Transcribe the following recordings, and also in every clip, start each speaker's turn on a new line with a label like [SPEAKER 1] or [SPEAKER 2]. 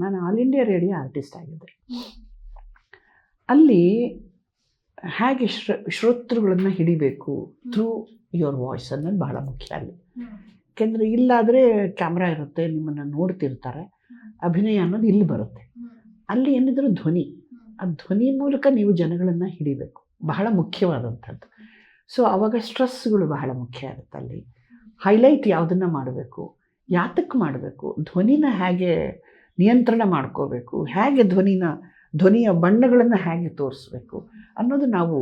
[SPEAKER 1] ನಾನು all India radio artist ಆಗಿದ್ದೆ. ಅಲ್ಲಿ ಹೇಗೆ ಶ್ರೋತೃಗಳನ್ನು ಹಿಡಿಬೇಕು ಥ್ರೂ ಯುವರ್ ವಾಯ್ಸ್ ಅನ್ನೋದು ಬಹಳ ಮುಖ್ಯ ಅಲ್ಲಿ. ಯಾಕೆಂದರೆ ಇಲ್ಲಾದರೆ ಕ್ಯಾಮ್ರಾ ಇರುತ್ತೆ, ನಿಮ್ಮನ್ನು ನೋಡ್ತಿರ್ತಾರೆ, ಅಭಿನಯ ಅನ್ನೋದು ಇಲ್ಲಿ ಬರುತ್ತೆ. ಅಲ್ಲಿ ಏನಿದ್ರು ಧ್ವನಿ, ಆ ಧ್ವನಿ ಮೂಲಕ ನೀವು ಜನಗಳನ್ನು ಹಿಡಿಬೇಕು, ಬಹಳ ಮುಖ್ಯವಾದಂಥದ್ದು. ಸೊ ಆವಾಗ ಸ್ಟ್ರೆಸ್ಗಳು ಬಹಳ ಮುಖ್ಯ ಆಗುತ್ತೆ. ಅಲ್ಲಿ ಹೈಲೈಟ್ ಯಾವುದನ್ನು ಮಾಡಬೇಕು, ಯಾತಕ್ಕೆ ಮಾಡಬೇಕು, ಧ್ವನಿನ ಹೇಗೆ ನಿಯಂತ್ರಣ ಮಾಡ್ಕೋಬೇಕು, ಹೇಗೆ ಧ್ವನಿಯ ಬಣ್ಣಗಳನ್ನು ಹೇಗೆ ತೋರಿಸ್ಬೇಕು ಅನ್ನೋದು ನಾವು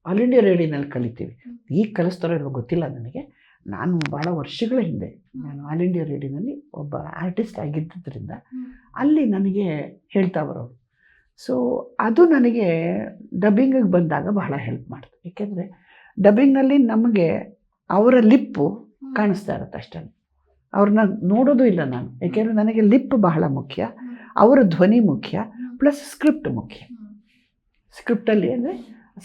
[SPEAKER 1] ಆಲ್ ಇಂಡಿಯಾ ರೇಡಿಯೋನಲ್ಲಿ ಕಲಿತೀವಿ. ಈಗ ಕಲಿಸ್ತಾರೋ ಇಲ್ವೋ ಗೊತ್ತಿಲ್ಲ ನನಗೆ. ನಾನು ಭಾಳ ವರ್ಷಗಳ ಹಿಂದೆ ನಾನು ಆಲ್ ಇಂಡಿಯಾ ರೇಡಿಯೋನಲ್ಲಿ ಒಬ್ಬ ಆರ್ಟಿಸ್ಟ್ ಆಗಿದ್ದರಿಂದ ಅಲ್ಲಿ ನನಗೆ ಹೇಳ್ತಾ ಬರೋರು. ಸೊ ಅದು ನನಗೆ ಡಬ್ಬಿಂಗಿಗೆ ಬಂದಾಗ ಬಹಳ ಹೆಲ್ಪ್ ಮಾಡ್ತು. ಏಕೆಂದರೆ ಡಬ್ಬಿಂಗ್ನಲ್ಲಿ ನಮಗೆ ಅವರ ಲಿಪ್ಪು ಕಾಣಿಸ್ತಾ ಇರುತ್ತೆ ಅಷ್ಟೇ, ಅವ್ರನ್ನ ನೋಡೋದು ಇಲ್ಲ ನಾನು. ಏಕೆಂದರೆ ನನಗೆ ಲಿಪ್ ಬಹಳ ಮುಖ್ಯ, ಅವರ ಧ್ವನಿ ಮುಖ್ಯ, ಪ್ಲಸ್ ಸ್ಕ್ರಿಪ್ಟ್ ಮುಖ್ಯ. ಸ್ಕ್ರಿಪ್ಟಲ್ಲಿ ಅಂದರೆ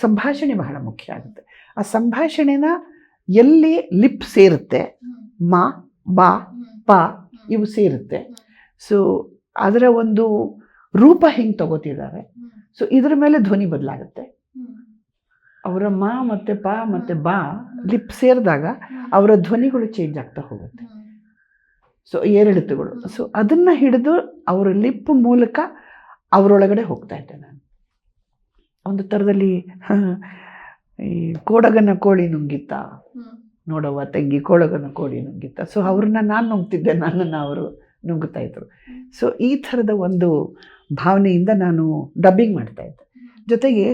[SPEAKER 1] ಸಂಭಾಷಣೆ ಬಹಳ ಮುಖ್ಯ ಆಗುತ್ತೆ. ಆ ಸಂಭಾಷಣೆನ ಎಲ್ಲಿ ಲಿಪ್ ಸೇರುತ್ತೆ, ಮಾ, ಬಾ, ಪ ಇವು ಸೇರುತ್ತೆ. ಸೊ ಅದರ ಒಂದು ರೂಪ ಹಿಂಗೆ ತಗೋತಿದ್ದಾರೆ. ಸೊ ಇದ್ರ ಮೇಲೆ ಧ್ವನಿ ಬದಲಾಗುತ್ತೆ. ಅವರ ಮಾ ಮತ್ತು ಪ ಮತ್ತು ಬಾ ಲಿಪ್ ಸೇರಿದಾಗ ಅವರ ಧ್ವನಿಗಳು ಚೇಂಜ್ ಆಗ್ತಾ ಹೋಗುತ್ತೆ. ಸೊ ಏರಿಳಿತಗಳು. ಸೊ ಅದನ್ನು ಹಿಡಿದು ಅವರ ಲಿಪ್ ಮೂಲಕ ಅವರೊಳಗಡೆ ಹೋಗ್ತಾ ಇದ್ದೆ ನಾನು. ಒಂದು ಥರದಲ್ಲಿ ಈ ಕೋಡಗನ ಕೋಳಿ ನುಂಗಿತ್ತ, ನೋಡವ್ವ ತಂಗಿ ಕೋಡಗನ ಕೋಳಿ ನುಂಗಿತ್ತ. ಸೊ ಅವ್ರನ್ನ ನಾನು ನುಂಗ್ತಿದ್ದೆ, ನನ್ನನ್ನು ಅವರು ನುಂಗ್ತಾ ಇದ್ರು. ಸೊ ಈ ಥರದ ಒಂದು ಭಾವನೆಯಿಂದ ನಾನು ಡಬ್ಬಿಂಗ್ ಮಾಡ್ತಾಯಿದ್ದೆ. ಜೊತೆಗೆ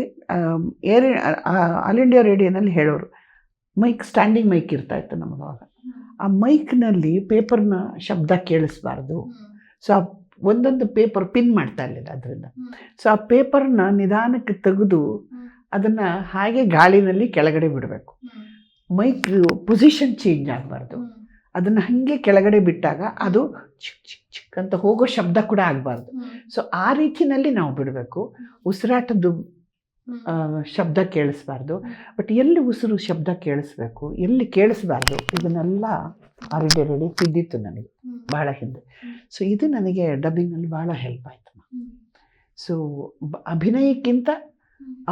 [SPEAKER 1] ಆಲ್ ಇಂಡಿಯಾ ರೇಡಿಯೋನಲ್ಲಿ ಹೇಳೋರು, ಮೈಕ್ ಸ್ಟ್ಯಾಂಡಿಂಗ್ ಮೈಕ್ ಇರ್ತಾಯಿತ್ತು ನಮಗವಾಗ. ಆ ಮೈಕ್ನಲ್ಲಿ ಪೇಪರ್ನ ಶಬ್ದ ಕೇಳಿಸ್ಬಾರ್ದು. ಸೊ ಆ ಒಂದೊಂದು ಪೇಪರ್ ಪಿನ್ ಮಾಡ್ತಾ ಇರಲಿಲ್ಲ ಅದರಿಂದ. ಸೊ ಆ ಪೇಪರ್ನ ನಿಧಾನಕ್ಕೆ ತೆಗೆದು ಅದನ್ನು ಹಾಗೆ ಗಾಳಿನಲ್ಲಿ ಕೆಳಗಡೆ ಬಿಡಬೇಕು. ಮೈಕ್ ಪೊಸಿಷನ್ ಚೇಂಜ್ ಆಗಬಾರ್ದು. ಅದನ್ನು ಹಾಗೆ ಕೆಳಗಡೆ ಬಿಟ್ಟಾಗ ಅದು ಚಿಕ್ ಚಿಕ್ ಚಿಕ್ ಅಂತ ಹೋಗೋ ಶಬ್ದ ಕೂಡ ಆಗಬಾರ್ದು. ಸೊ ಆ ರೀತಿಯಲ್ಲಿ ನಾವು ಬಿಡಬೇಕು. ಉಸಿರಾಟದ್ದು ಶಬ್ದ ಕೇಳಿಸ್ಬಾರ್ದು. ಬಟ್ ಎಲ್ಲಿ ಉಸಿರು ಶಬ್ದ ಕೇಳಿಸ್ಬೇಕು, ಎಲ್ಲಿ ಕೇಳಿಸ್ಬಾರ್ದು, ಇದನ್ನೆಲ್ಲ ಆಲ್ ಇಂಡಿಯಾ ರೇಡಿಯೋ ತಿದ್ದಿತ್ತು ನನಗೆ ಭಾಳ ಹಿಂದೆ. ಸೊ ಇದು ನನಗೆ ಡಬ್ಬಿಂಗ್ನಲ್ಲಿ ಭಾಳ ಹೆಲ್ಪ್ ಆಯಿತು. ಸೊ ಅಭಿನಯಕ್ಕಿಂತ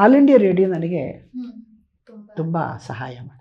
[SPEAKER 1] ಆಲ್ ಇಂಡಿಯಾ ರೇಡಿಯೋ ನನಗೆ ತುಂಬ ಸಹಾಯ ಮಾಡಿದೆ.